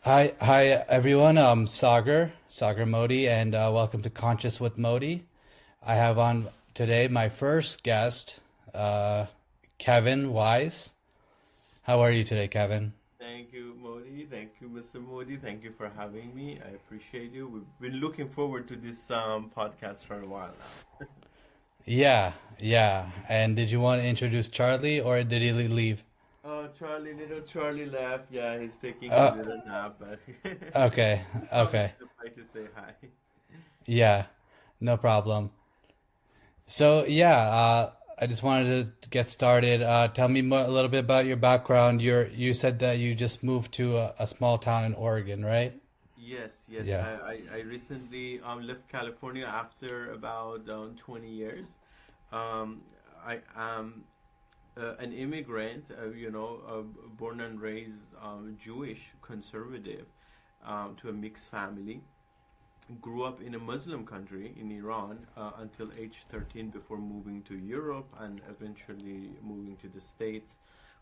Hi everyone. I'm Saagar Modi, and welcome to Conscious with Modi. I have on today my first guest, Kevin Wise. How are you today, Kevin? Thank you, Modi. Thank you, Mr. Modi. Thank you for having me. I appreciate you. We've been looking forward to this podcast for a while now. Yeah, yeah. And did you want to introduce Charlie, or did he leave? Oh, Charlie, little Charlie left. Yeah, he's taking his Uh, little nap, but okay, probably okay. stopped by to say hi. Yeah, no problem. So I just wanted to get started. Tell me a little bit about your background. You said that you just moved to a small town in Oregon, right? Yes, yes. Yeah. I recently left California after about 20 years. Um, I am an immigrant, born and raised Jewish conservative to a mixed family. Grew up in a Muslim country in Iran until age 13 before moving to Europe and eventually moving to the States,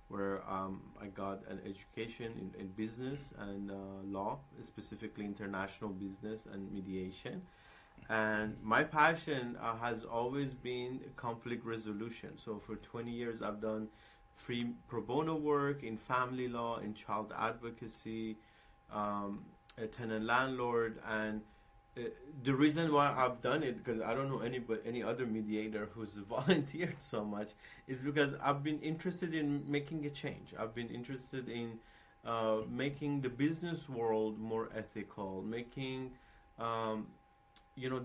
where I got an education in business and law, specifically international business and mediation. And my passion has always been conflict resolution. So for 20 years, I've done free pro bono work in family law, in child advocacy, a tenant landlord, and uh, the reason why I've done it, because I don't know any other mediator who's volunteered so much, is because I've been interested in making a change. I've been interested in making the business world more ethical, making um,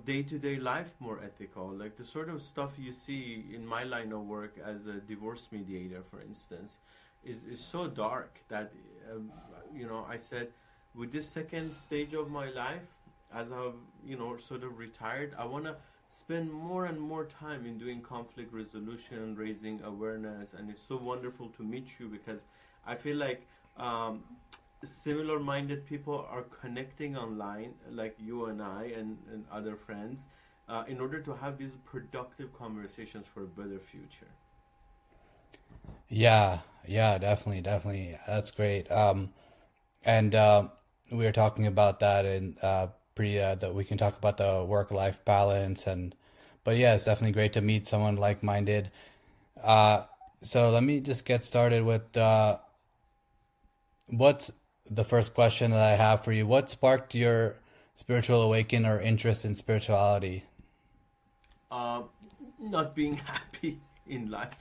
day-to-day life more ethical, like the sort of stuff you see in my line of work as a divorce mediator, for instance, is so dark that I said, with this second stage of my life, as I've sort of retired, I want to spend more and more time in doing conflict resolution, raising awareness. And it's so wonderful to meet you, because I feel like similar minded people are connecting online, like you and I and other friends, in order to have these productive conversations for a better future. Yeah, yeah, definitely. That's great. And we were talking about that in pre that we can talk about the work-life balance but yeah, it's definitely great to meet someone like-minded. Uh, so let me just get started with what's the first question that I have for you. What sparked your spiritual awakening or interest in spirituality? uh, Not being happy in life,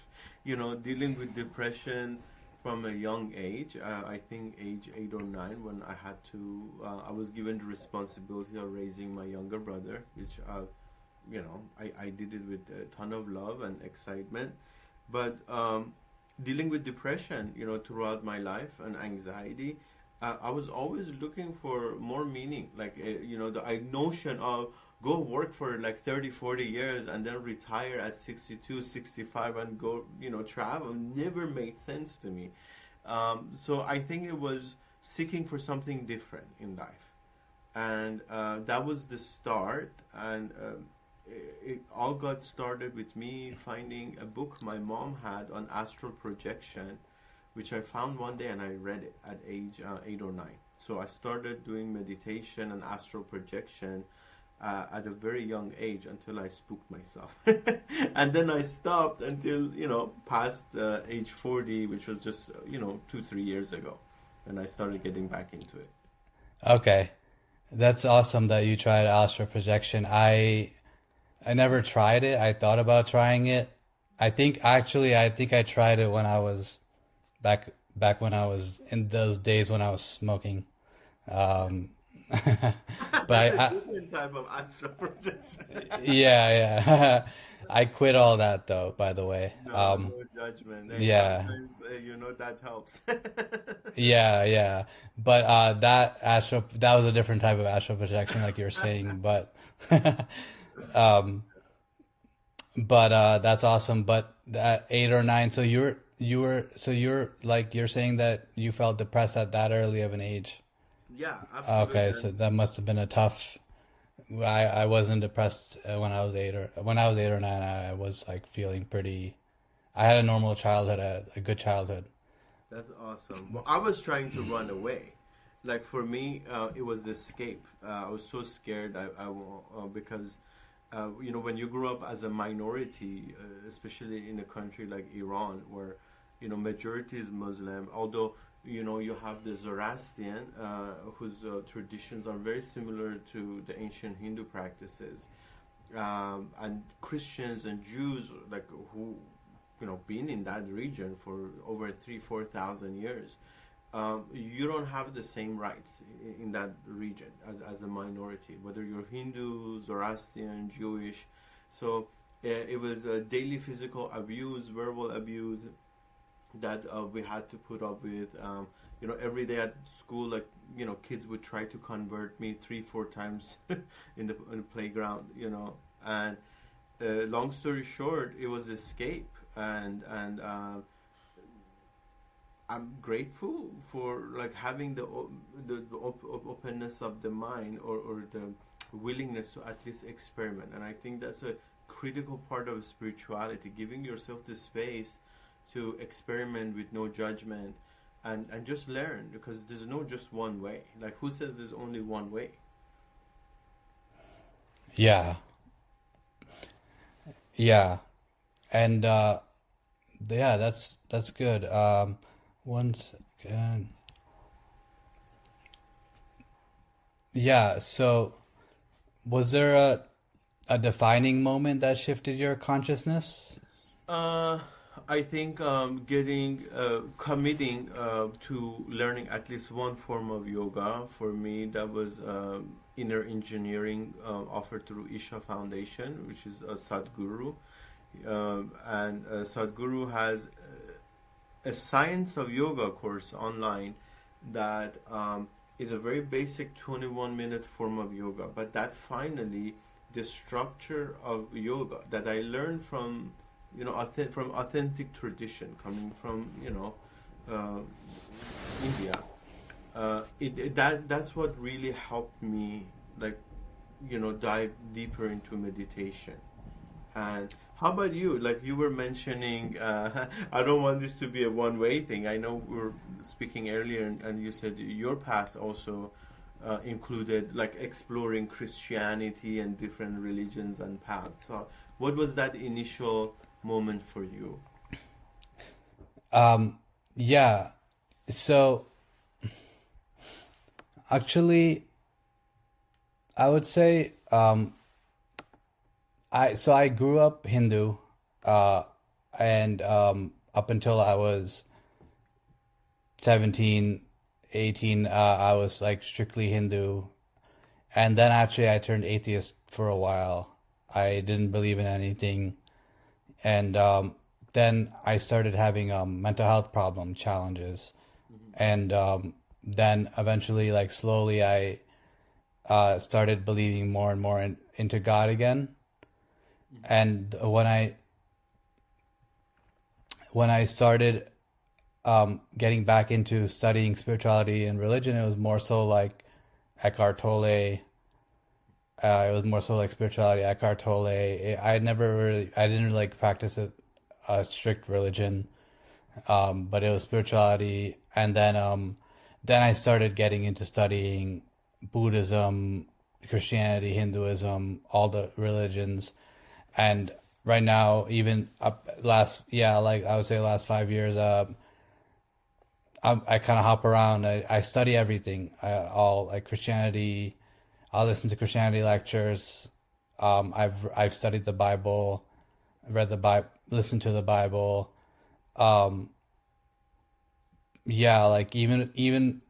dealing with depression from a young age. I think age 8 or 9, when I was given the responsibility of raising my younger brother, which I did it with a ton of love and excitement. But dealing with depression, throughout my life, and anxiety, I was always looking for more meaning. Like, the notion of go work for like 30, 40 years and then retire at 62, 65 and go, travel never made sense to me. So I think it was seeking for something different in life. And that was the start. And it all got started with me finding a book my mom had on astral projection, which I found one day and I read it at age 8 or 9. So I started doing meditation and astral projection at a very young age until I spooked myself. And then I stopped until, past age 40, which was just, 2, 3 years ago. And I started getting back into it. Okay, that's awesome that you tried astral projection. I never tried it. I thought about trying it. I think I tried it when I was back when I was in those days when I was smoking. Um, That's but a I different type of astral projection. yeah. I quit all that though, by the way. No, no judgment. Hey, Yeah. sometimes, that helps. Yeah. But that was a different type of astral projection like you were saying, but um that's awesome. But at 8 or 9, so you're like you're saying that you felt depressed at that early of an age. Yeah, Okay, absolutely. so that must have been a tough. I wasn't depressed when I was 8 or 9. I was like feeling pretty. I had a normal childhood, a good childhood. That's awesome. Well, I was trying to run away. like for me, it was escape. I was so scared. Because when you grow up as a minority, especially in a country like Iran, where majority is Muslim, although you have the Zoroastrian, whose traditions are very similar to the ancient Hindu practices, and Christians and Jews, like who been in that region for over 3,000-4,000 years. You don't have the same rights in that region as a minority, whether you're Hindu, Zoroastrian, Jewish. So it was daily physical abuse, verbal abuse that we had to put up with. Every day at school, like kids would try to convert me 3-4 times in the playground. And long story short, it was escape, and I'm grateful for like having the openness of the mind, or the willingness to at least experiment. And I think that's a critical part of spirituality, giving yourself the space to experiment with no judgment, and just learn, because there's no just one way. Like, who says there's only one way? Yeah. Yeah. And yeah, that's good. One second. Yeah, so was there a defining moment that shifted your consciousness? Uh, I think committing to learning at least one form of yoga. For me, that was inner engineering, offered through Isha Foundation, which is a Sadhguru. And Sadhguru has a science of yoga course online that is a very basic 21-minute form of yoga, but that finally the structure of yoga that I learned from from authentic tradition, coming from India. That's what really helped me, like dive deeper into meditation. And how about you? Like you were mentioning, I don't want this to be a one-way thing. I know we were speaking earlier, and you said your path also included like exploring Christianity and different religions and paths. So what was that initial moment for you? Yeah. So actually, I would say I grew up Hindu, and up until I was 17, 18, I was like strictly Hindu, and then actually I turned atheist for a while. I didn't believe in anything, and then I started having mental health problem challenges, and then eventually, like slowly, I started believing more and more into God again. And when I started getting back into studying spirituality and religion, it was more so like Eckhart Tolle. It was more so like spirituality, Eckhart Tolle. I didn't like practice a strict religion, but it was spirituality. And then I started getting into studying Buddhism, Christianity, Hinduism, all the religions. And right now, even like I would say last 5 years, I kind of hop around. I study everything. All like Christianity. I'll listen to Christianity lectures. I've studied the Bible, read the Bible, listened to the Bible. Yeah, like even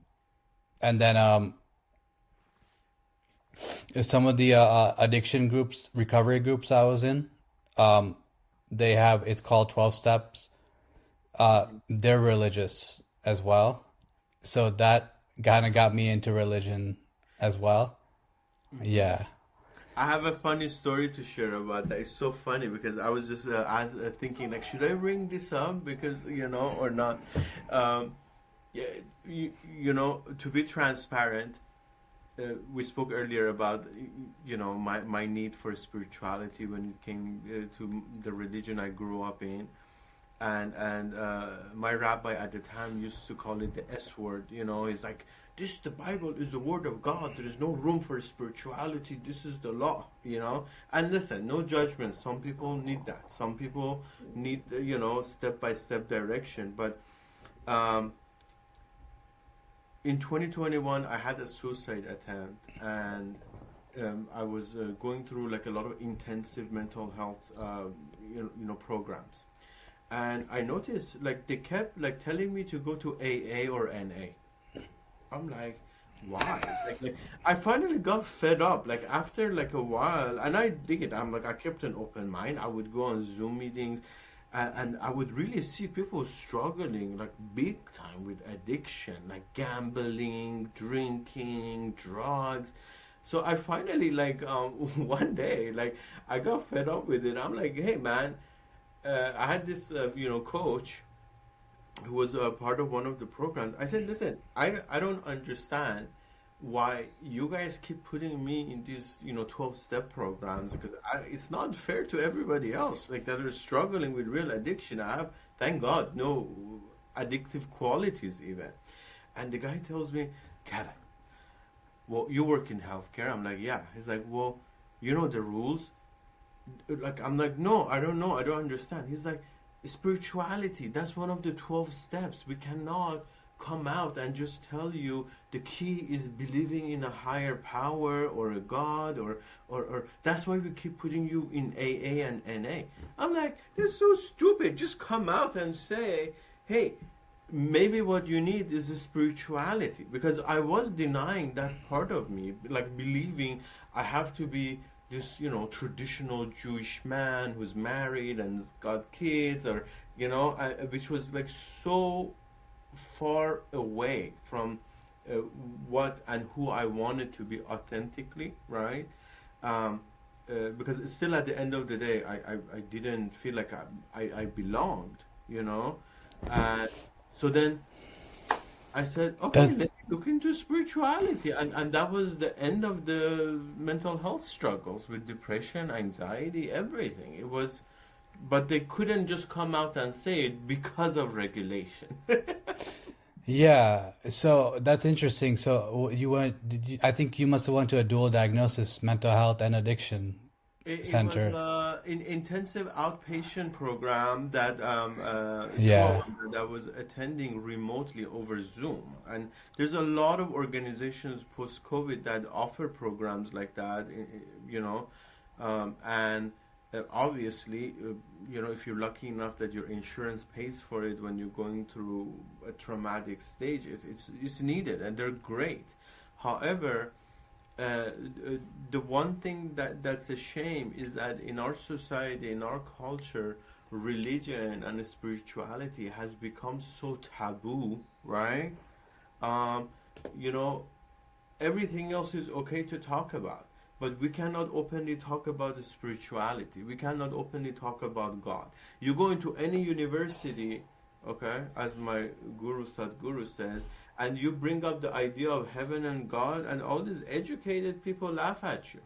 and then some of the addiction groups, recovery groups I was in, it's called 12 steps. They're religious as well. So that kind of got me into religion as well. Yeah. I have a funny story to share about that. It's so funny because I was just thinking, like, should I bring this up because or not? Yeah, to be transparent, we spoke earlier about my need for spirituality when it came to the religion I grew up in, and my rabbi at the time used to call it the S word. He's like, this, the Bible is the word of God. There is no room for spirituality. This is the law. And listen, no judgment. Some people need that. Some people need, step by step direction. But in 2021, I had a suicide attempt, and I was going through like a lot of intensive mental health, programs. And I noticed like they kept like telling me to go to AA or NA. I'm like, why? Like I finally got fed up. Like after like a while, and I did. I'm like, I kept an open mind. I would go on Zoom meetings, and I would really see people struggling like big time with addiction, like gambling, drinking, drugs. So I finally like one day like I got fed up with it. I'm like, hey man, I had this coach who was a part of one of the programs. I said, listen, I don't understand why you guys keep putting me in these 12-step programs, because it's not fair to everybody else like that are struggling with real addiction. I have, thank God, no addictive qualities even. And the guy tells me, Kevin, well, you work in healthcare. I'm like, yeah. He's like, well, you know the rules? Like, I'm like, no, I don't know. I don't understand. He's like, spirituality, that's one of the 12 steps. We cannot come out and just tell you the key is believing in a higher power or a God or that's why we keep putting you in AA and NA. I'm like, that's so stupid. Just come out and say, hey, maybe what you need is a spirituality, because I was denying that part of me, like believing I have to be this, traditional Jewish man who's married and has got kids, or, which was like so far away from what and who I wanted to be authentically, right? Because it's still at the end of the day, I didn't feel like I belonged, so then I said, okay, let's look into spirituality. And that was the end of the mental health struggles with depression, anxiety, everything. It was, but they couldn't just come out and say it because of regulation. Yeah, so that's interesting. So I think you must have went to a dual diagnosis, mental health and addiction It center. was an intensive outpatient program that Yeah. that was attending remotely over Zoom. And there's a lot of organizations post-COVID that offer programs like that, and obviously, if you're lucky enough that your insurance pays for it when you're going through a traumatic stage, it's needed, and they're great. However, the one thing that's a shame is that in our society, in our culture, religion and spirituality has become so taboo, right? Um, you know, Everything else is okay to talk about, but we cannot openly talk about the spirituality. We cannot openly talk about God. You go into any university, okay, as my guru Sadhguru says, and you bring up the idea of heaven and God, and all these educated people laugh at you.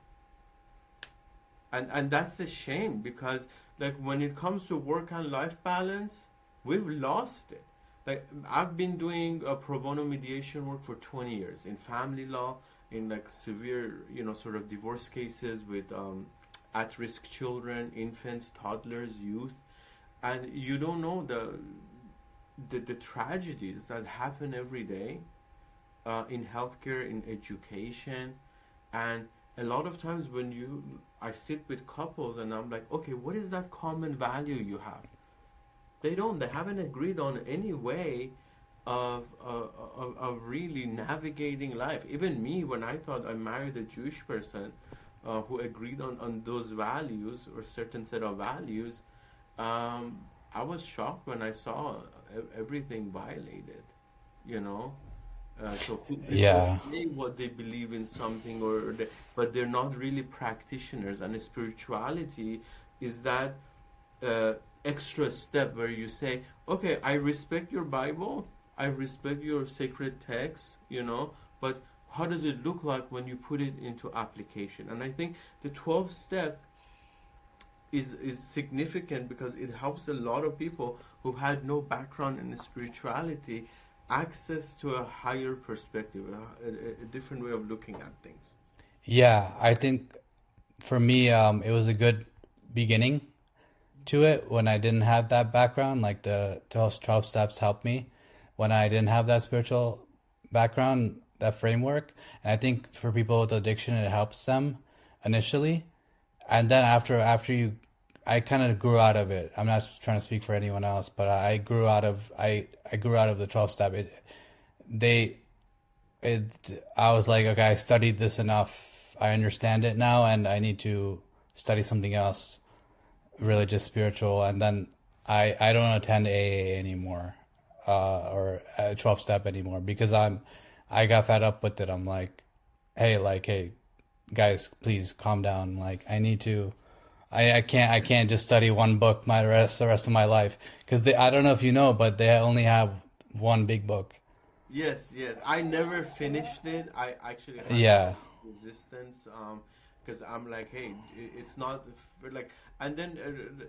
And that's a shame, because like when it comes to work and life balance, we've lost it. Like I've been doing pro bono mediation work for 20 years in family law, in like severe, sort of divorce cases with at-risk children, infants, toddlers, youth, and you don't know the tragedies that happen every day in healthcare, in education, and a lot of times when I sit with couples and I'm like, okay, what is that common value you have? They haven't agreed on any way of really navigating life. Even me, when I thought I married a Jewish person who agreed on those values or certain set of values, I was shocked when I saw everything violated, So people Yeah. say what they believe in something, but they're not really practitioners. And spirituality is that extra step where you say, okay, I respect your Bible, I respect your sacred text, but how does it look like when you put it into application? And I think the 12th step is significant because it helps a lot of people who had no background in spirituality access to a higher perspective, a different way of looking at things. Yeah, I think for me, it was a good beginning to it when I didn't have that background. Like the 12 steps helped me when I didn't have that spiritual background, that framework. And I think for people with addiction, it helps them initially. And then I kind of grew out of it. I'm not trying to speak for anyone else, but I grew out of the 12 step. I was like, okay, I studied this enough. I understand it now, and I need to study something else, religious, spiritual. And then I don't attend AA anymore, or 12 step anymore because I got fed up with it. I'm hey, guys, please calm down. Like I need to. I can't just study one book the rest of my life because I don't know if you know, but they only have one big book. Yes, yes. I never finished it. I actually had Yeah, resistance, because I'm like, hey, it's not like, and then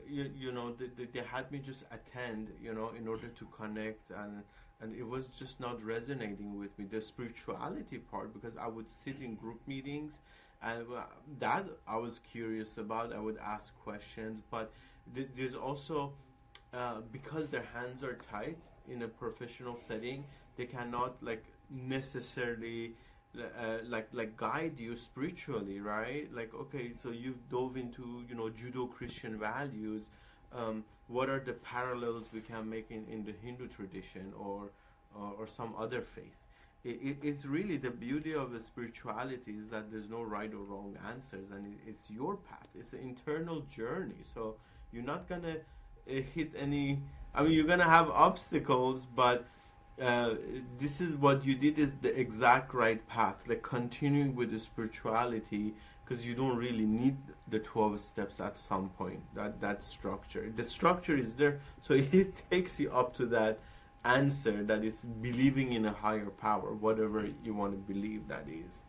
they had me just attend, in order to connect, and it was just not resonating with me, the spirituality part, because I would sit in group meetings, and that I was curious about. I would ask questions, but there's also, because their hands are tied in a professional setting, they cannot like necessarily guide you spiritually, right? Like, okay, so you've dove into Judo-Christian values. What are the parallels we can make in the Hindu tradition or some other faith? It's really the beauty of the spirituality is that there's no right or wrong answers, and it's your path. It's an internal journey. So you're not gonna hit any. I mean, you're gonna have obstacles, but this is what you did is the exact right path. Like continuing with the spirituality, because you don't really need the 12 steps at some point. That structure, the structure is there, so it takes you up to that answer that is believing in a higher power, whatever you want to believe that is.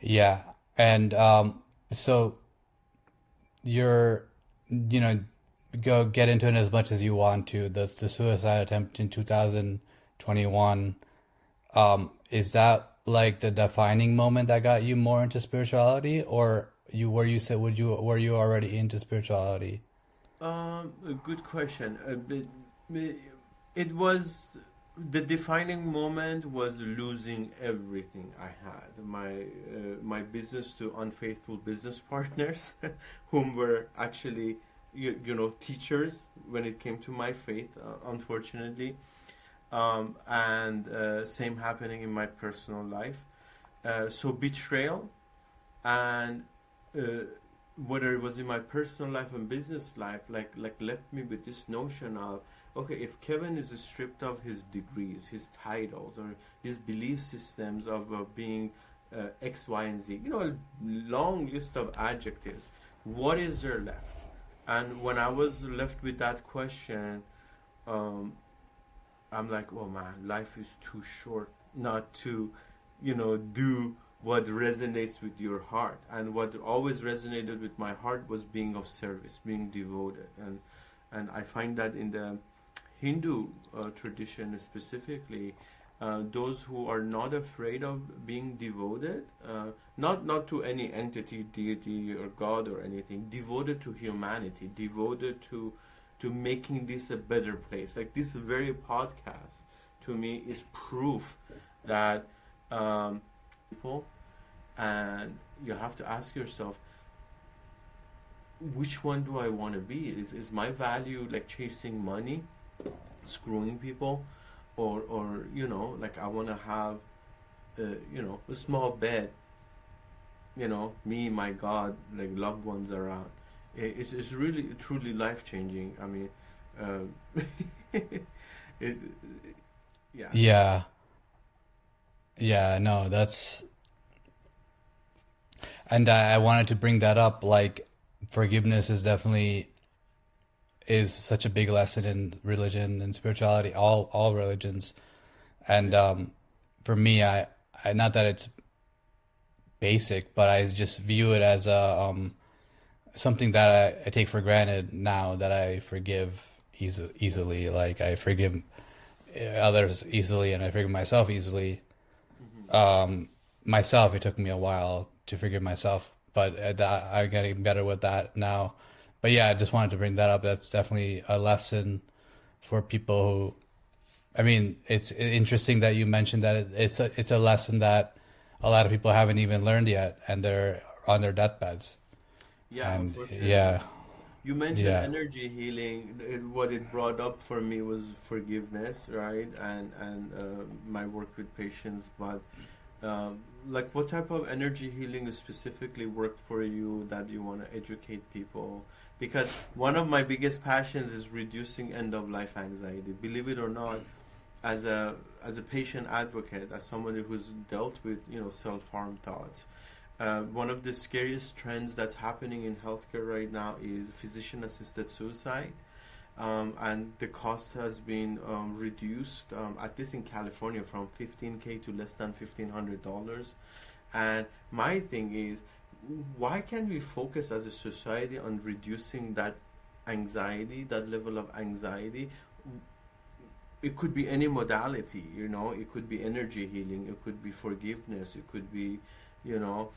yeah, and so you're, go get into it as much as you want to. The suicide attempt in 2021, is that like the defining moment that got you more into spirituality, or were you already into spirituality? A good question. It was the defining moment was losing everything I had. My business to unfaithful business partners, whom were actually teachers when it came to my faith, unfortunately, and same happening in my personal life. So betrayal, and whether it was in my personal life and business life, like left me with this notion of, okay, if Kevin is stripped of his degrees, his titles, or his belief systems of being X, Y, and Z, a long list of adjectives, what is there left? And when I was left with that question, I'm like, oh man, life is too short not to, do what resonates with your heart. And what always resonated with my heart was being of service, being devoted. And I find that in the Hindu tradition specifically, those who are not afraid of being devoted, not to any entity, deity, or God or anything, devoted to humanity, devoted to making this a better place. Like this very podcast, to me, is proof that people, and you have to ask yourself, which one do I want to be? Is my value like chasing money, screwing people, or like I want to have a small bed, me, my God, like loved ones around. It's really truly life changing. I mean, it, yeah. Yeah, no, and I wanted to bring that up. Like, forgiveness is such a big lesson in religion and spirituality, all religions. And for me, I not that it's basic, but I just view it as something that I take for granted now, that I forgive easily. Like I forgive others easily, and I forgive myself easily. Hmm. Myself, it took me a while to forgive myself, but I'm getting better with that now. But yeah, I just wanted to bring that up. That's definitely a lesson for people who, I mean, it's interesting that you mentioned that it's a lesson that a lot of people haven't even learned yet, and they're on their deathbeds. Yeah, And unfortunately. yeah, You mentioned yeah, energy healing. What it brought up for me was forgiveness, right? And my work with patients. But like, what type of energy healing specifically worked for you that you want to educate people? Because one of my biggest passions is reducing end of life anxiety. Believe it or not, as a patient advocate, as somebody who's dealt with self harm thoughts. One of the scariest trends that's happening in healthcare right now is physician-assisted suicide, and the cost has been reduced, at least in California, from 15K to less than $1,500. And my thing is, why can't we focus as a society on reducing that anxiety, that level of anxiety? It could be any modality, it could be energy healing, it could be forgiveness, it could be, you know,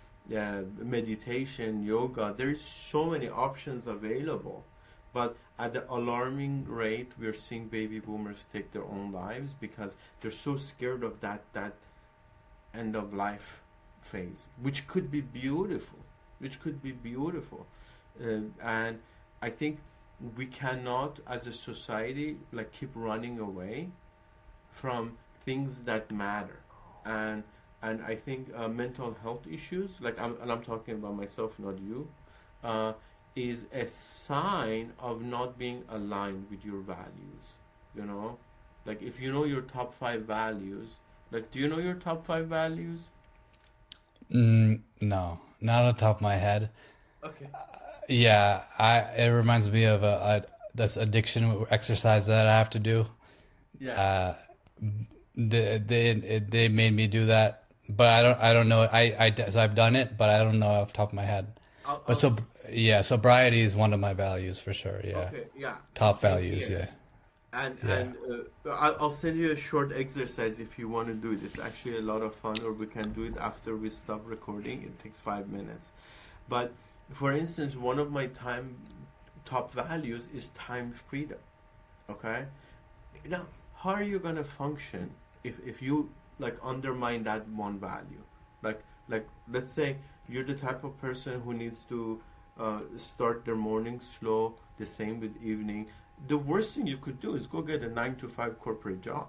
meditation, yoga. There's so many options available. But at the alarming rate, we're seeing baby boomers take their own lives because they're so scared of that end of life phase, which could be beautiful, which could be beautiful. And I think we cannot, as a society, like keep running away from things that matter. And and I think mental health issues, like I'm talking about myself, not you, uh, is a sign of not being aligned with your values. You know, like if you know your top five values, like do you know your top five values? no, not on the top of my head. Okay. Yeah, I it reminds me of a this addiction exercise that I have to do. Yeah. Uh, they made me do that, but I don't know. So I've done it, but I don't know off the top of my head. I'll, But I'll so yeah, sobriety is one of my values for sure. Yeah, okay. Yeah. top Same values. here. Yeah, And yeah. I'll send you a short exercise if you want to do it. It's actually a lot of fun, or we can do it after we stop recording. It takes 5 minutes. But for instance, one of my top values is time freedom. Okay? Now, how are you gonna function if you like undermine that one value? Like let's say you're the type of person who needs to start their morning slow, the same with evening. The worst thing you could do is go get a 9 to 5 corporate job.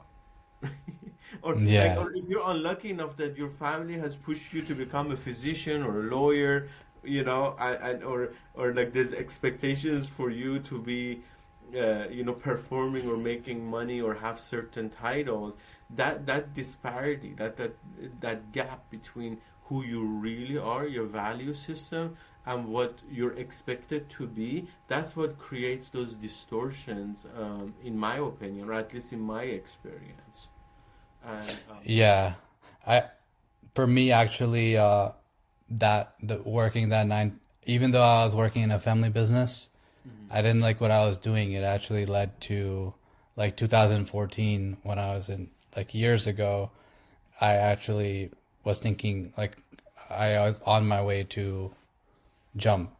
Or like, Yeah. or if you're unlucky enough that your family has pushed you to become a physician or a lawyer, and or like there's expectations for you to be performing or making money or have certain titles. That disparity, that gap between who you really are, your value system, and what you're expected to be, that's what creates those distortions, in my opinion, or at least in my experience. And Yeah. I For me actually that the working that nine, even though I was working in a family business, Mhm. I didn't like what I was doing. It actually led to like 2014 when I was in like years ago, I actually was thinking like I was on my way to jump.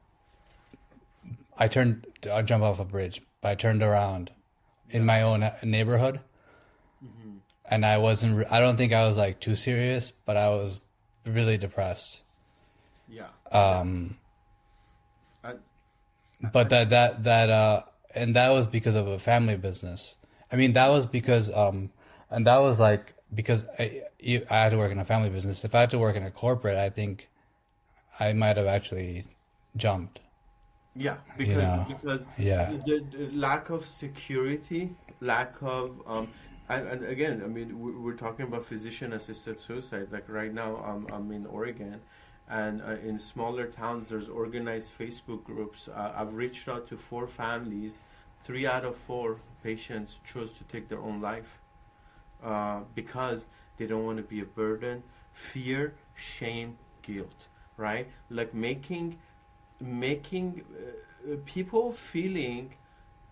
I jump off a bridge, but I turned around in Yeah. my own neighborhood, Hmm. and I don't think I was like too serious, but I was really depressed. Yeah, exactly. Um, I, but I, and that was because of a family business. I mean, that was because and that was like because I had to work in a family business. If I had to work in a corporate, I think I might have actually jumped. Yeah, You know, because yeah, the lack of security, lack of and again, I mean, we're talking about physician-assisted suicide. Like right now, I'm in Oregon, and in smaller towns, there's organized Facebook groups. I've reached out to 4 families. 3 out of 4 patients chose to take their own life, because they don't want to be a burden. Fear, shame, guilt, right? Like making making people feeling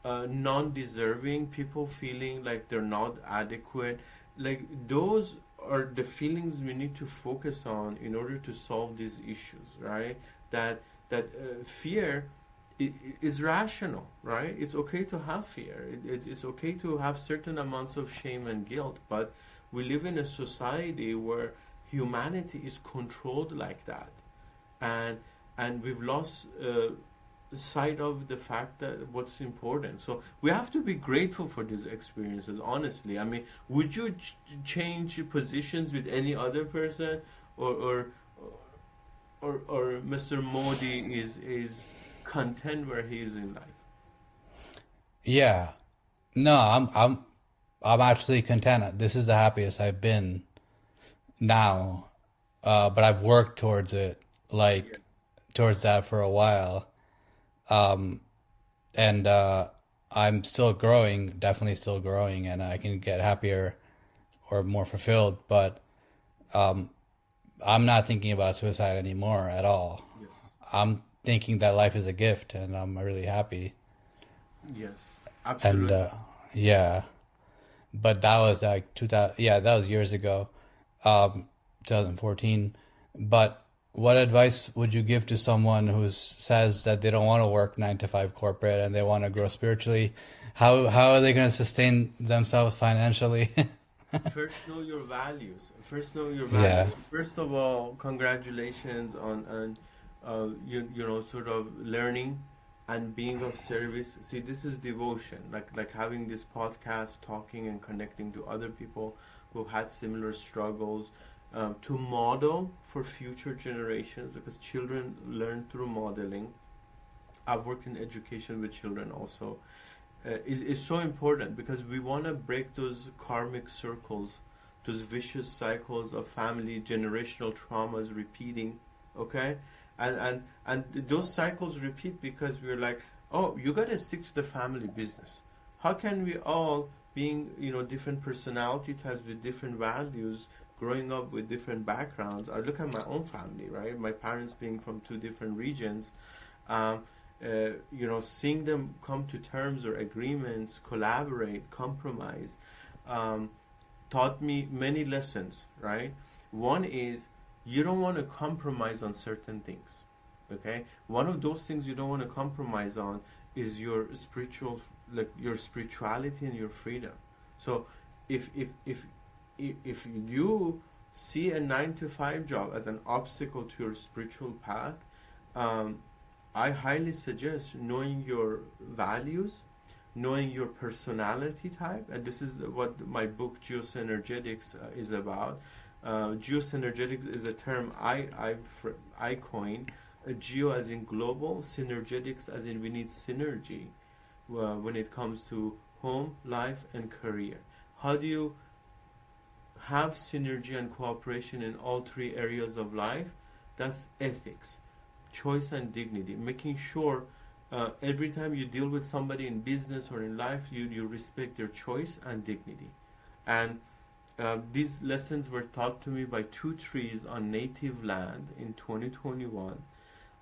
non-deserving, people feeling like they're not adequate. Like those are the feelings we need to focus on in order to solve these issues, right? That fear is rational, right? It's okay to have fear. It's okay to have certain amounts of shame and guilt, but we live in a society where humanity is controlled like that, and we've lost sight of the fact that what's important. So we have to be grateful for these experiences. Honestly, I mean, would you change positions with any other person, or Mr. Modi is content where he is in life? Yeah. No, I'm actually content. This is the happiest I've been now. But I've worked towards it, Yes. like towards that for a while. Um, and I'm still growing, definitely still growing, and I can get happier or more fulfilled. But um, I'm not thinking about suicide anymore at all. Yes. I'm thinking that life is a gift, and I'm really happy. Yes. And Absolutely. yeah, but that was like 2000. Yeah, that was years ago, 2014. But what advice would you give to someone who says that they don't want to work 9 to 5 corporate and they want to grow spiritually? How are they going to sustain themselves financially? First, know your values. First, know your Yeah. values. First of all, congratulations on you know, sort of learning and being of service. See, this is devotion. Like having this podcast, talking and connecting to other people who've had similar struggles, to model for future generations, because children learn through modeling. I've worked in education with children also. Is so important because we want to break those karmic circles, those vicious cycles of family generational traumas repeating. Okay, and those cycles repeat because we're like, oh, you got to stick to the family business. How can we all, being, you know, different personality types with different values, growing up with different backgrounds? I look at my own family, right? My parents being from two different regions. Um, you know, seeing them come to terms or agreements, collaborate, compromise, um, taught me many lessons, right? One is you don't want to compromise on certain things, okay? One of those things you don't want to compromise on is your spiritual, like your spirituality and your freedom. So if if if if you see a 9 to 5 job as an obstacle to your spiritual path, um, I highly suggest knowing your values, knowing your personality type, and this is what my book Geosynergetics is about. Geosynergetics is a term I coined. Geo as in global, synergetics as in we need synergy when it comes to home, life, and career. How do you have synergy and cooperation in all three areas of life? That's ethics, choice and dignity, making sure every time you deal with somebody in business or in life, you respect their choice and dignity. And these lessons were taught to me by two trees on native land in 2021.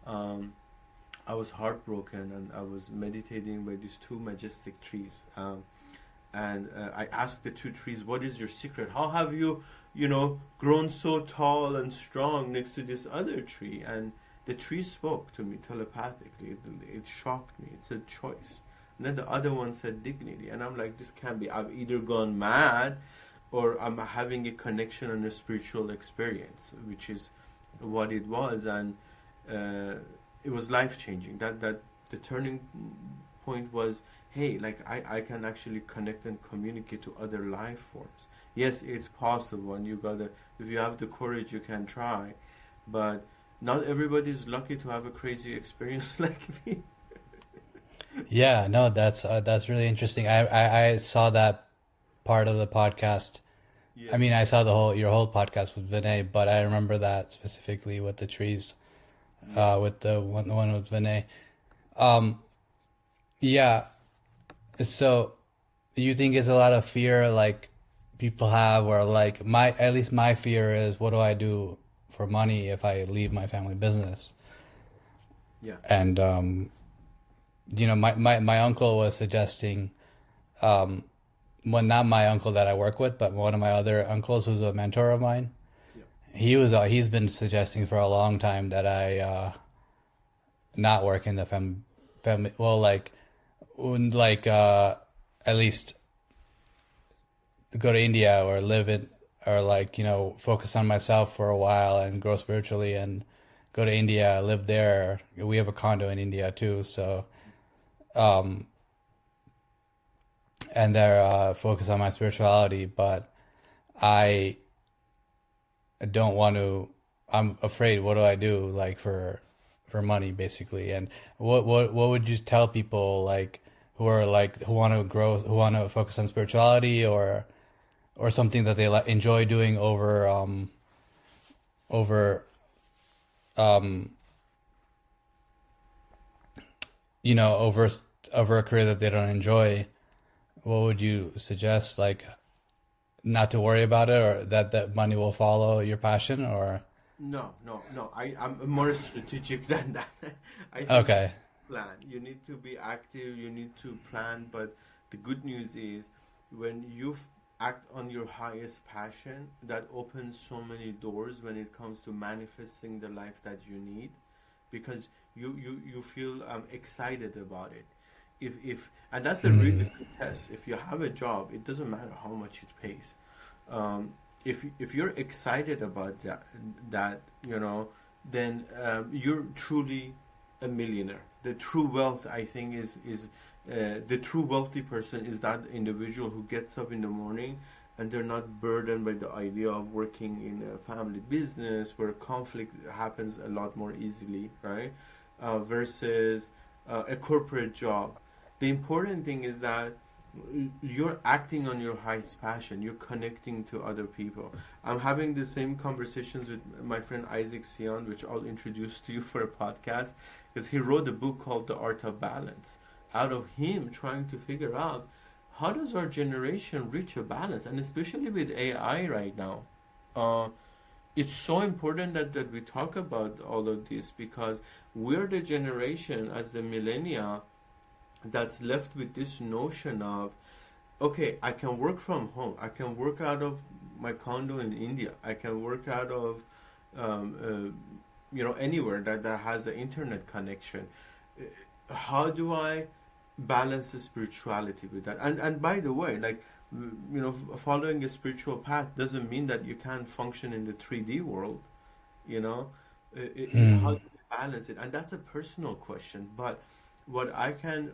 um, I was heartbroken and I was meditating by these two majestic trees. And I asked the two trees, what is your secret? How have you, you know, grown so tall and strong next to this other tree? And the tree spoke to me telepathically. It shocked me. It said choice. And then the other one said dignity. And I'm like, this can't be. I've either gone mad or I'm having a connection and a spiritual experience, which is what it was. And uh, it was life changing. That the turning point was, hey, like I can actually connect and communicate to other life forms. Yes, it's possible, and you gotta, if you have the courage, you can try, but not everybody is lucky to have a crazy experience like me. Yeah, no, that's really interesting. I saw that part of the podcast. I Yeah, mean, I saw the whole your whole podcast with Vinay, but I remember that specifically with the trees, yeah. with the one with Vinay. Um, yeah. So you think it's a lot of fear like people have, or like my at least my fear is what do I do for money if I leave my family business? Yeah. And my uncle was suggesting, well, not my uncle that I work with, but one of my other uncles who's a mentor of mine. Yeah. He's been suggesting for a long time that I not work in the family, well, at least go to India or live in, or focus on myself for a while and grow spiritually and go to India, live there. We have a condo in India too, so um and there focus on my spirituality, but I don't want to. I'm afraid. What do I do, like, for money, basically? And what would you tell people, like, who want to grow, who want to focus on spirituality, or something that they enjoy doing over um over a career that they don't enjoy? What would you suggest? Like, not to worry about it, or that money will follow your passion, or No, no, no. I'm more strategic than that. I think okay. plan. You need to be active, you need to plan, but the good news is when you act on your highest passion, that opens so many doors when it comes to manifesting the life that you need, because you feel excited about it. If and that's a really Mm, good test. If you have a job, it doesn't matter how much it pays. Um, if you're excited about that, then you're truly a millionaire. The true wealth, I think, is the true wealthy person is that individual who gets up in the morning and they're not burdened by the idea of working in a family business where conflict happens a lot more easily, right? Versus a corporate job. The important thing is that you're acting on your highest passion. You're connecting to other people. I'm having the same conversations with my friend Isaac Sion, which I'll introduce to you for a podcast, because he wrote a book called The Art of Balance. Out of him trying to figure out how does our generation reach a balance, and especially with AI right now. Uh, it's so important that we talk about all of this, because we're the generation as the millennia that's left with this notion of, okay, I can work from home, I can work out of my condo in India, I can work out of anywhere that has the internet connection. How do I balance the spirituality with that? And by the way, like, following a spiritual path doesn't mean that you can't function in the 3D world. you know how mm, do you balance it? And that's a personal question, but what I can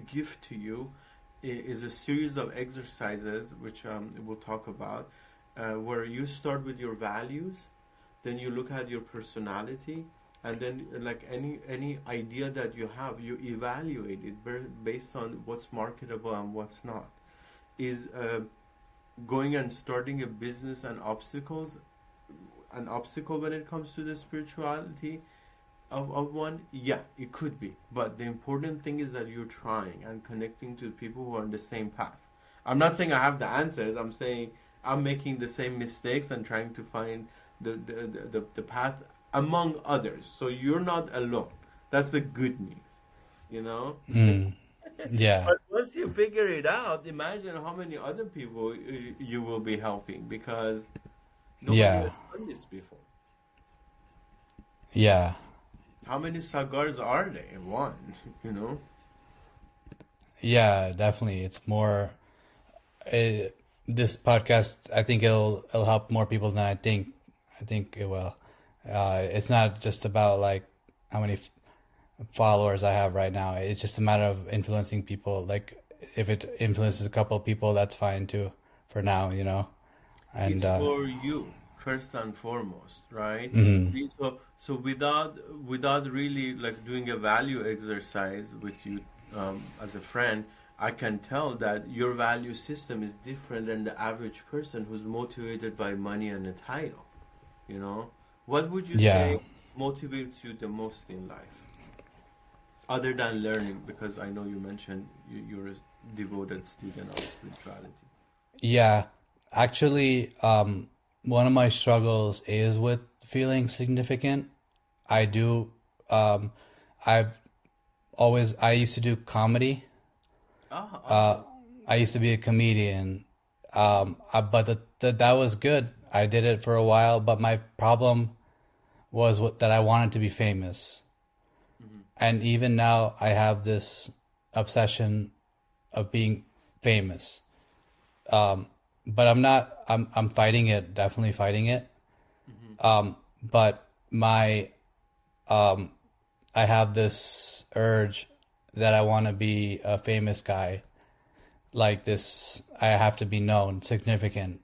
give to you is a series of exercises which we'll talk about, where you start with your values, then you look at your personality, and then, like, any idea that you have, you evaluate it based on what's marketable and what's not. Is going and starting a business an obstacle when it comes to the spirituality of one? Yeah, it could be. But the important thing is that you're trying and connecting to people who are on the same path. I'm not saying I have the answers. I'm saying I'm making the same mistakes and trying to find the path among others. So you're not alone. That's the good news, you know? mm, yeah, But once you figure it out, imagine how many other people you will be helping, because nobody has yeah, done this before. yeah, How many Saagars are there? One, you know? yeah. Definitely, it's more. This podcast, I think it'll help more people than I think. I think it will. It's not just about, like, how many followers I have right now. It's just a matter of influencing people. Like, if it influences a couple of people, that's fine too. For now. And It's for you first and foremost, right? mhm. So without really, like, doing a value exercise with you as a friend, I can tell that your value system is different than the average person who's motivated by money and a title. You know, what would you Yeah, say motivates you the most in life, other than learning? Because I know you mentioned you're a devoted student of spirituality. yeah. Actually, one of my struggles is with feeling significant. I do. I've I used to do comedy. Ah, Uh, awesome. I used to be a comedian. But that was good. I did it for a while, but my problem was that I wanted to be famous. Hmm. And even now, I have this obsession of being famous. Um, but I'm not. I'm fighting it. Definitely fighting it. Hmm. But my um, I have this urge that I want to be a famous guy. Like this, I have to be known, significant,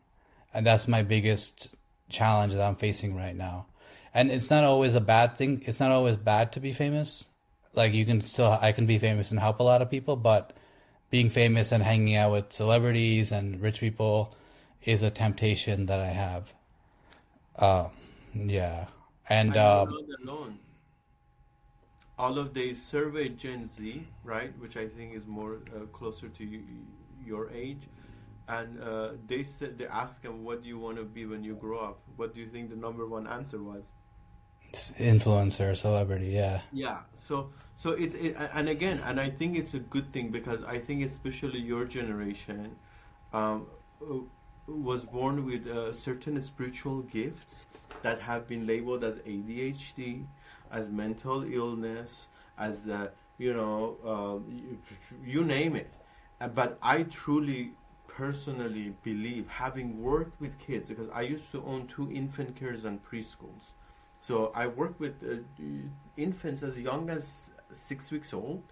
and that's my biggest challenge that I'm facing right now. And it's not always a bad thing. It's not always bad to be famous. Like you can still, I can be famous and help a lot of people, but being famous and hanging out with celebrities and rich people is a temptation that I have. Uh, yeah, and And you're not alone. All of they surveyed Gen Z, right, which I think is more closer to your age, and they said they asked them, "What do you want to be when you grow up?" What do you think the number one answer was? influencer, celebrity. Yeah, Yeah, so and again, and I think it's a good thing because I think especially your generation um, uh, was born with certain spiritual gifts that have been labeled as ADHD, as mental illness, as you name it. But I truly, personally believe, having worked with kids, because I used to own two infant cares and preschools. So I work with infants as young as 6 weeks old,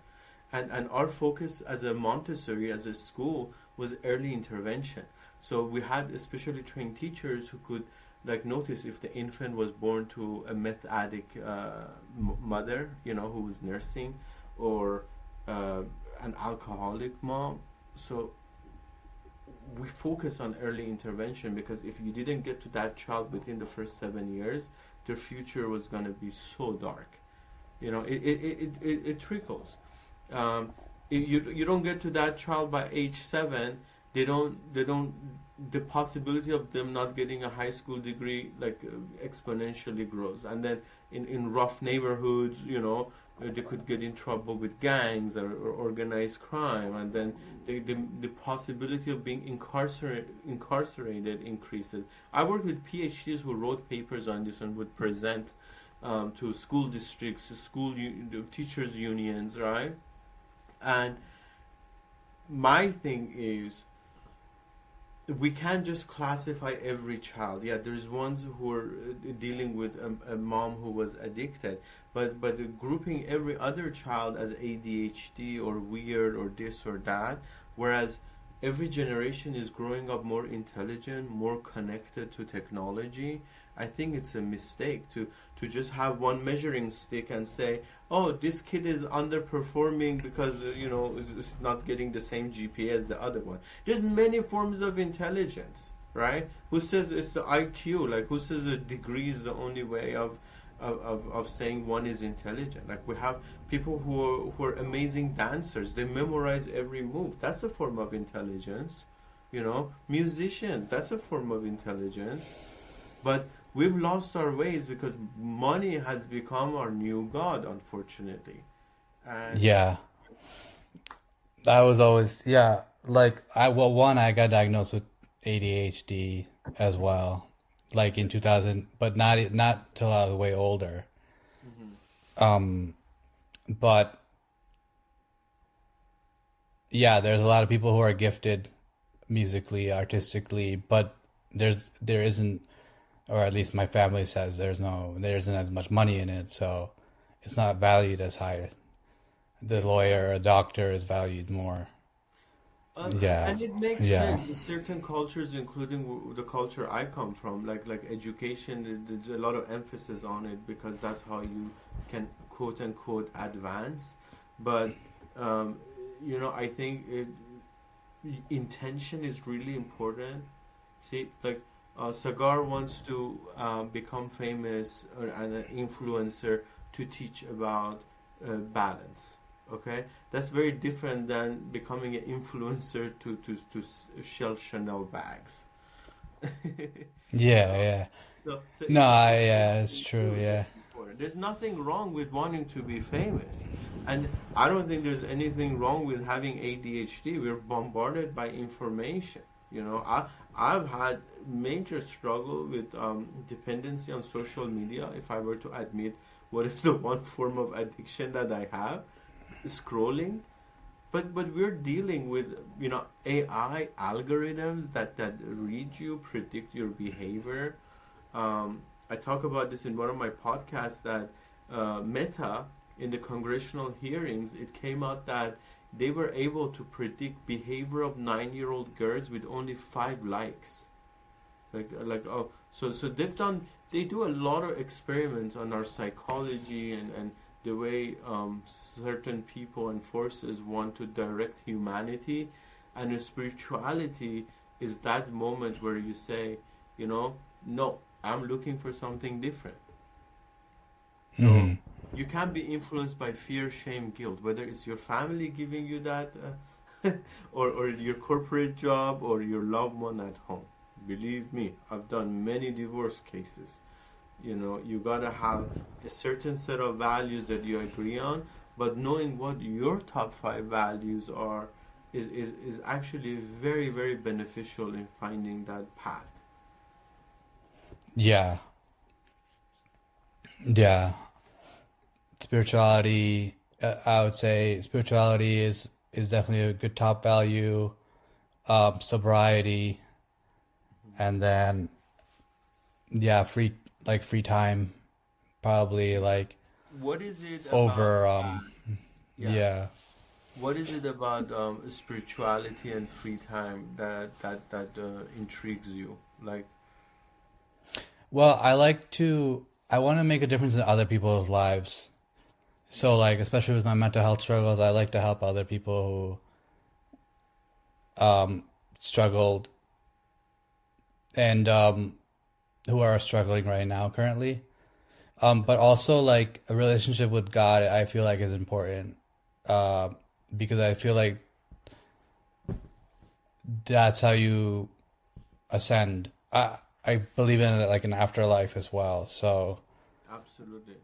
and our focus as a Montessori, as a school, was early intervention. So we had especially trained teachers who could like notice if the infant was born to a meth addict mother, who was nursing, or uh, an alcoholic mom. So we focus on early intervention because if you didn't get to that child within the first 7 years, their future was going to be so dark. It trickles. You don't get to that child by age 7. They don't the possibility of them not getting a high school degree like exponentially grows, and then in rough neighborhoods, they could get in trouble with gangs or organized crime, and then the possibility of being incarcerated increases. I worked with PhDs who wrote papers on this and would present to school districts, the teachers unions, right? And my thing is, we can't just classify every child. Yeah, there's ones who are dealing with a mom who was addicted, but grouping every other child as ADHD or weird or this or that, whereas every generation is growing up more intelligent, more connected to technology. I think it's a mistake to just have one measuring stick and say, oh, this kid is underperforming because it's not getting the same GPA as the other one. There's many forms of intelligence, right? Who says it's the IQ? Like, who says a degree is the only way of saying one is intelligent? Like, we have people who are amazing dancers. They memorize every move. That's a form of intelligence. Musicians, that's a form of intelligence. But we've lost our ways because money has become our new god, unfortunately. And yeah. I was always, yeah. Like one, I got diagnosed with ADHD as well, like in 2000, but not till I was way older. mhm. Um, but yeah, there's a lot of people who are gifted musically, artistically, but there isn't, or at least my family says there isn't as much money in it, so it's not valued as high. The lawyer or doctor is valued more. Yeah, And it makes yeah, sense in certain cultures, including the culture I come from, like education. There's a lot of emphasis on it because that's how you can quote unquote advance. But um, I think intention is really important. See, like Sagar wants to become famous and an influencer to teach about balance. Okay, that's very different than becoming an influencer to sell Chanel bags. yeah, so, yeah. so No, intention yeah, it's is true. really Yeah, important. There's nothing wrong with wanting to be famous. And I don't think there's anything wrong with having ADHD. We're bombarded by information. I've had major struggle with dependency on social media. If I were to admit what is the one form of addiction that I have, scrolling. But we're dealing with AI algorithms that read you, predict your behavior. I talk about this in one of my podcasts that Meta, in the congressional hearings, it came out that they were able to predict behavior of 9-year-old girls with only 5 likes. So they do a lot of experiments on our psychology and the way certain people and forces want to direct humanity. And spirituality is that moment where you say, no, I'm looking for something different. So you can't be influenced by fear, shame, guilt, whether it's your family giving you that or your corporate job or your loved one at home. Believe me, I've done many divorce cases. You gotta have a certain set of values that you agree on, but knowing what your top 5 values are is actually very, very beneficial in finding that path. Yeah. Spirituality, I would say spirituality is definitely a good top value. Sobriety, and then free time, probably What is it over about what is it about spirituality and free time that intrigues you? Well, I want to make a difference in other people's lives. So especially with my mental health struggles, I like to help other people who struggled and who are struggling right now currently. But also a relationship with God, I feel like is important. Because I feel like that's how you ascend. I believe in an afterlife as well. So Absolutely.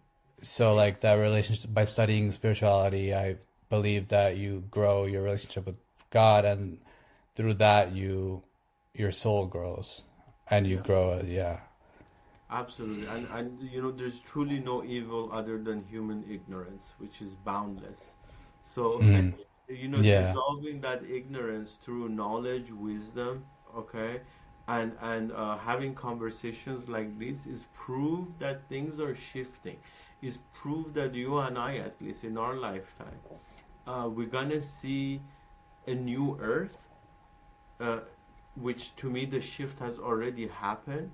So that relationship, by studying spirituality, I believe that you grow your relationship with God, and through that your soul grows and you grow it. Yeah. Absolutely. And there's truly no evil other than human ignorance, which is boundless. So dissolving that ignorance through knowledge, wisdom, okay, and having conversations like this is proof that things are shifting. Is proof that you and I, at least in our lifetime, we're gonna see a new earth, which to me the shift has already happened.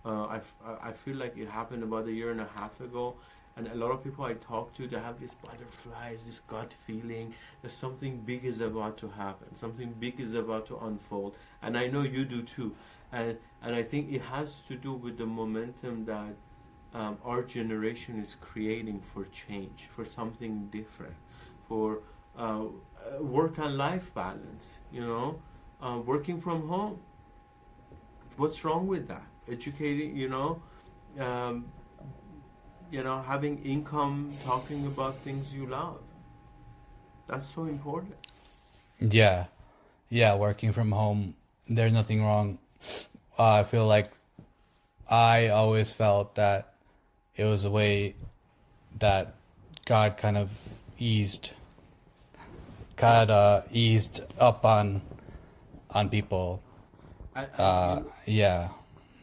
I feel like it happened about 1.5 years ago, and a lot of people I talk to, they have these butterflies, this gut feeling that something big is about to happen, something big is about to unfold, and I know you do too. And I think it has to do with the momentum that our generation is creating for change, for something different, for work and life balance, working from home. What's wrong with that? Educating, having income, talking about things you love. That's so important. Yeah. Working from home, there's nothing wrong. I feel like I always felt that it was a way that God kind of eased up on people.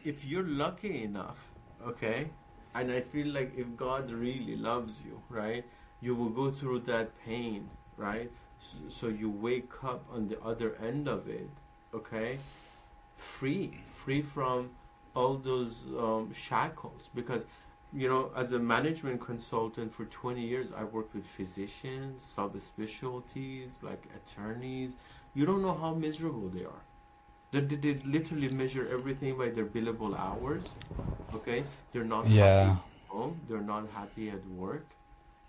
If you're lucky enough, okay, and I feel like if God really loves you, right, you will go through that pain, right? So you wake up on the other end of it, okay, free from all those shackles. Because as a management consultant for 20 years, I worked with physicians, subspecialties, like attorneys. You don't know how miserable they are. They literally measure everything by their billable hours. Okay, they're not happy at home. They're not happy at work.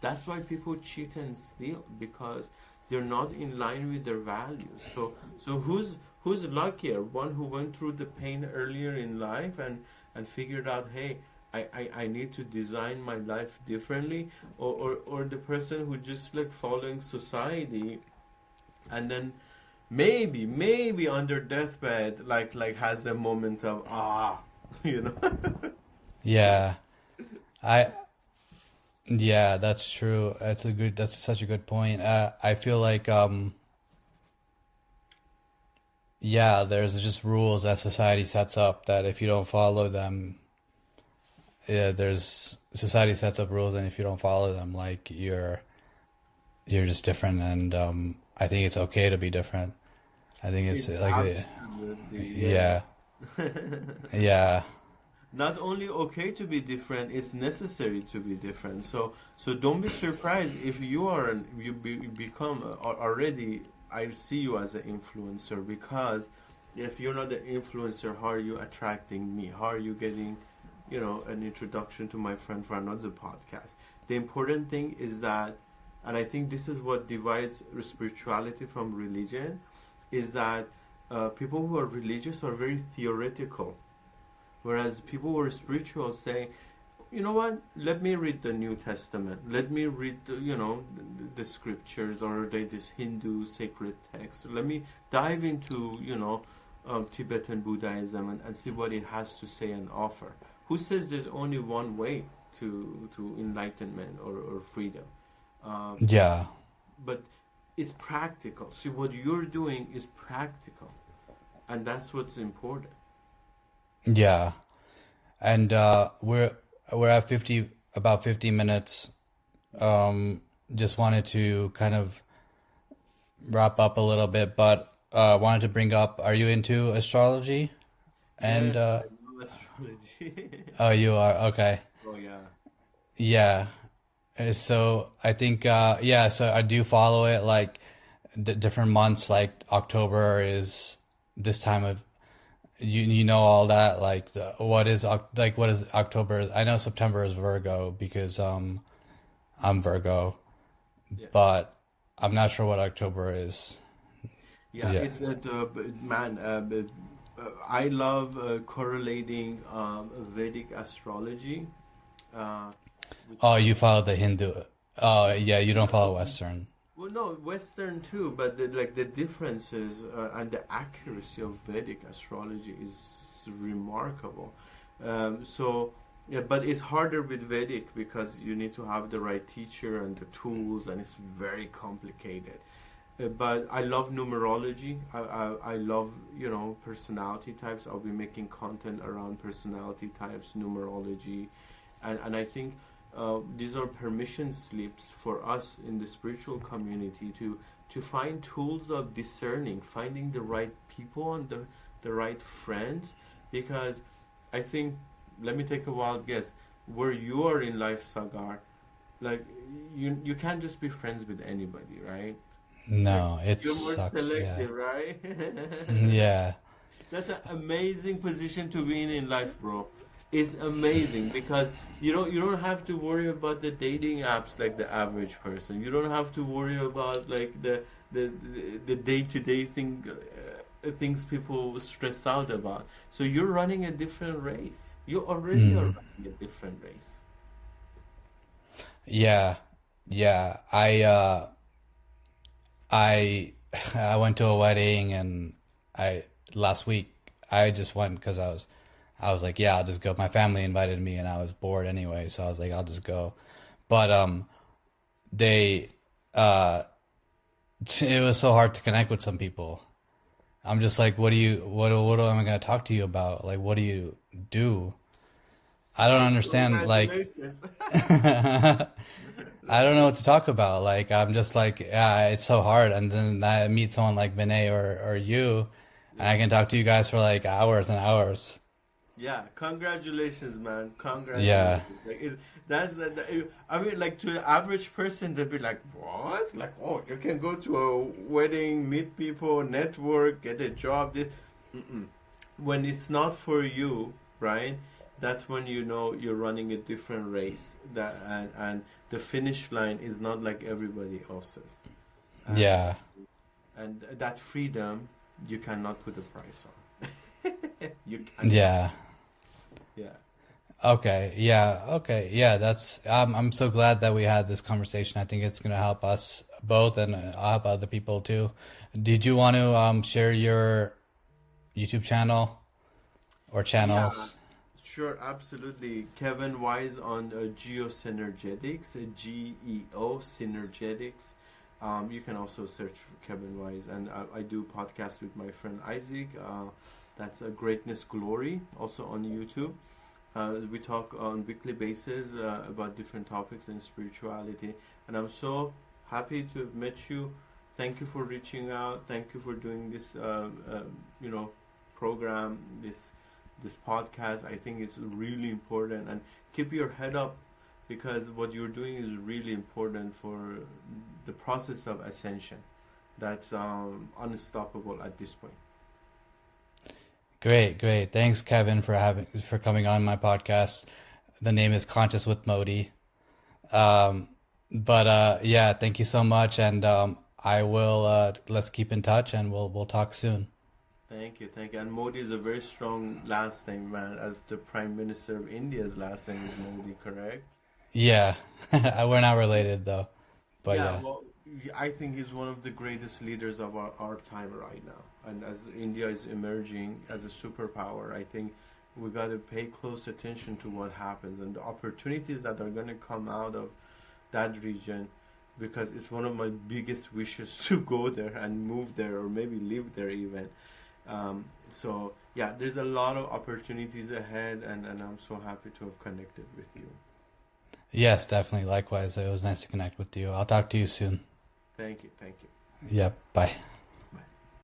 That's why people cheat and steal, because they're not in line with their values. So who's luckier? One who went through the pain earlier in life and figured out, hey, I need to design my life differently, or the person who just like following society, and then maybe on their deathbed like has a moment of you know. Yeah. I Yeah, that's true. That's such a good point. I feel like yeah, there's just rules that society sets up that if you don't follow them, yeah, there's society sets up rules, and if you don't follow them, like you're just different, and I think it's okay to be different. I think it's It's like absolutely yeah, yes. yeah, Not only okay to be different, it's necessary to be different. So don't be surprised if you are you become already. I see you as an influencer, because if you're not an influencer, how are you attracting me? How are you getting, an introduction to my friend for another podcast? The important thing is that, and I think this is what divides spirituality from religion, is that people who are religious are very theoretical. Whereas people who are spiritual say, you know what, let me read the New Testament. Let me read, the scriptures, or this Hindu sacred text. Let me dive into, Tibetan Buddhism, and see what it has to say and offer. Who says there's only one way to enlightenment or freedom? Um, yeah, but it's practical. See, what you're doing is practical. And that's what's important. yeah. And we're at 50 about 50 minutes. Just wanted to kind of wrap up a little bit, but wanted to bring up, are you into astrology? Yeah, And I know astrology. oh, you are, okay. Oh, yeah. Yeah. So I think yeah, so I do follow it, like different months, like October is this time of you know all that, like what is October? I know September is Virgo because I'm Virgo, Yeah. but I'm not sure what October is. Yeah, Yeah. it's man. I love correlating Vedic astrology, uh, which Oh, is you follow the Hindu. Oh, yeah, you don't follow no, Western. well, no, Western too, but the differences and the accuracy of Vedic astrology is remarkable. So, yeah, but it's harder with Vedic because you need to have the right teacher and the tools, and it's very complicated. But I love numerology. I love, personality types. I'll be making content around personality types, numerology, and I think these are permission slips for us in the spiritual community to find tools of discerning, finding the right people and the right friends, because I think, let me take a wild guess, where you are in life, Sagar, like you can't just be friends with anybody, right? Like No, it you're more sucks. Yeah. selective, right? Yeah. That's an amazing position to be in life, bro. It's amazing because you don't have to worry about the dating apps like the average person. You don't have to worry about like the day-to-day things people stress out about. So you're running a different race. You already are Mm. running a different race. Yeah. Yeah. I I went to a wedding, and I last week I just went because I was like, yeah, I'll just go. My family invited me, and I was bored anyway, so I was like, I'll just go. But they uh it was so hard to connect with some people. I'm just like, what am I gonna talk to you about? Like, what do you do? I don't understand. Like, Congratulations. I don't know what to talk about. Like, I'm just like, yeah, it's so hard. And then I meet someone like Vinay or you, and Yeah. I can talk to you guys for like hours and hours. Yeah, congratulations, man. Yeah. Congratulations. Like, I mean, like to the average person, they'd be like, "What? Like, oh, you can go to a wedding, meet people, network, get a job." This, mm-mm. When it's not for you, right? That's when you know you're running a different race. And the finish line is not like everybody else's. And Yeah. and that freedom, you cannot put a price on. You cannot. Yeah. Yeah. Okay. Yeah. Okay. Yeah. That's. I'm so glad that we had this conversation. I think it's gonna help us both and help other people too. Did you want to share your YouTube channel or Yeah, channels? sure, absolutely. Kevin Wise on Geosynergetics, GEO Synergetics. You can also search for Kevin Wise, and I do podcasts with my friend Isaac. That's a Greatness Glory, also on YouTube. We talk on weekly basis about different topics in spirituality, and I'm so happy to have met you. Thank you for reaching out. Thank you for doing this, you know, program, this podcast. I think it's really important, and keep your head up because what you're doing is really important for the process of ascension. That's unstoppable at this point. Great, great. Thanks, Kevin, for coming on my podcast. The name is Conscious with Modi. Um, but yeah, thank you so much, and I will let's keep in touch, and we'll talk soon. Thank you, thank you. And Modi is a very strong last name, man. As the Prime Minister of India's last name is Modi, correct? Yeah, we're not related though, but Yeah, yeah, well, I think he's one of the greatest leaders of our time right now. And as India is emerging as a superpower, I think we got to pay close attention to what happens and the opportunities that are going to come out of that region because it's one of my biggest wishes to go there and move there or maybe live there even. So, yeah, there's a lot of opportunities ahead, and I'm so happy to have connected with you. yes, definitely. Likewise, it was nice to connect with you. I'll talk to you soon. Thank you, thank you. Yep, bye.